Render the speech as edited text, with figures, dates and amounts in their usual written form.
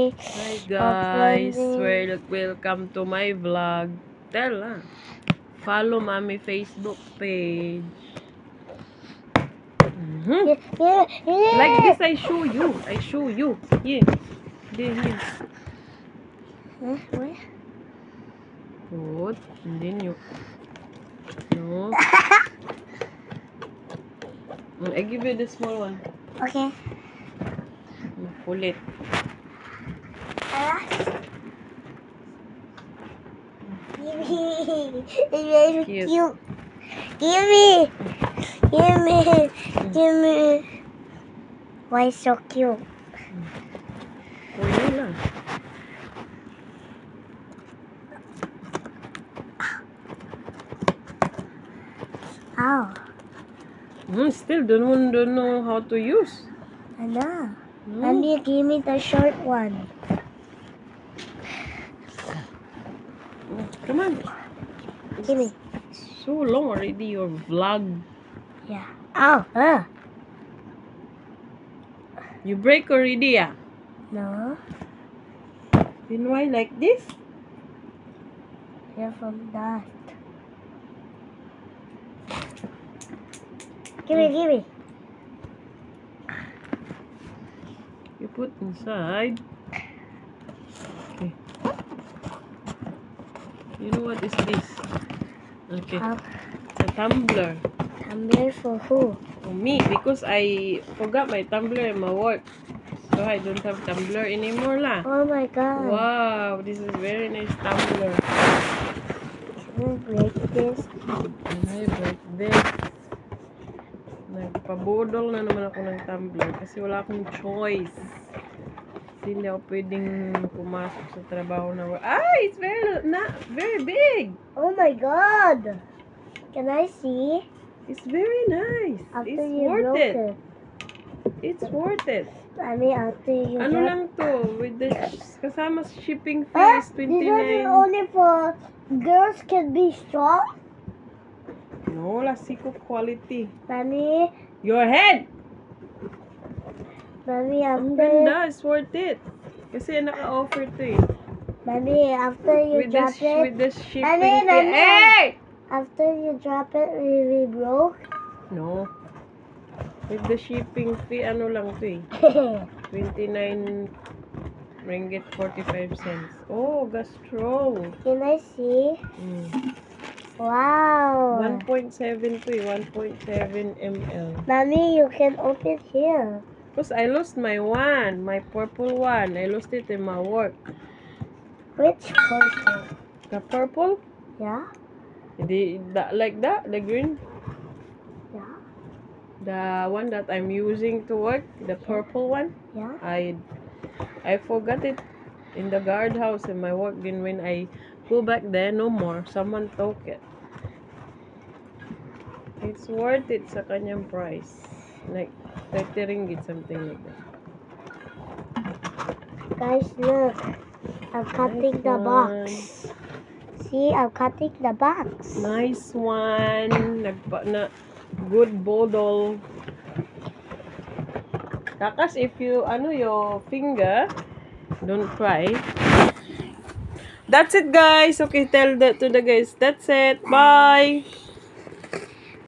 Hi guys, welcome to my vlog. Tell follow mommy Facebook page. Like this, I show you. Here, here. Where? Good. And then you. No. I give you the small one. Okay. Pull it. Give me. It's very Cute. cute. Give me. Give me. Give me. Why so cute? For you lang. Ow. Still don't know how to use. I know. No. Mommy, give me the short one. Come on. Give me. So long already your vlog. Yeah. Ow. You break already, No. Then why like this? You're from that. Give me. You put inside. Okay. You know what is this? Okay. A tumbler. Tumbler for who? For me, because I forgot my tumbler in my work. So I don't have tumbler anymore lah. Oh my god. Wow, this is very nice tumbler. Can I break this? Can I break this? Nagpabudol na naman ako ng tumbler kasi wala akong choice. Kasi hindi ako pwedeng pumasok sa trabaho na work. It's very big. Oh my god. Can I see? It's very nice. After It's you worth broke it. it. It's worth it. I mean, after you Ano broke lang to, with the kasama shipping fee Ah, is this is 29. only for girls can be strong? No, Lasiko quality. Mommy, Your head! Mommy, Ang after ganda, it's worth it. Kasi naka-offer to eh. Mommy, after you With drop it, the shipping Mommy, fee. Mommy. Hey! after you drop it, we broke. No. With the shipping fee, ano lang to eh. 29 ringgit 45 cents. Oh, strong. Can I see? Wow. 1.7 to eh. 1.7 ml. Mommy, you can open here. Because I lost my purple one. I lost it in my work. Which purple? The purple? Yeah? The green? Yeah? The one that I'm using to work, the purple one. Yeah? I forgot it in the guardhouse in my work. Then when I go back there, no more. Someone took it. It's worth it sa kanyang price. Like 30 ringgit, something like that. Guys, look. I'm cutting the box. See, I'm cutting the box. Nice one. Good bodol. Takas, if you, your finger, don't cry. That's it, guys. Okay, tell that to the guys. That's it. Bye.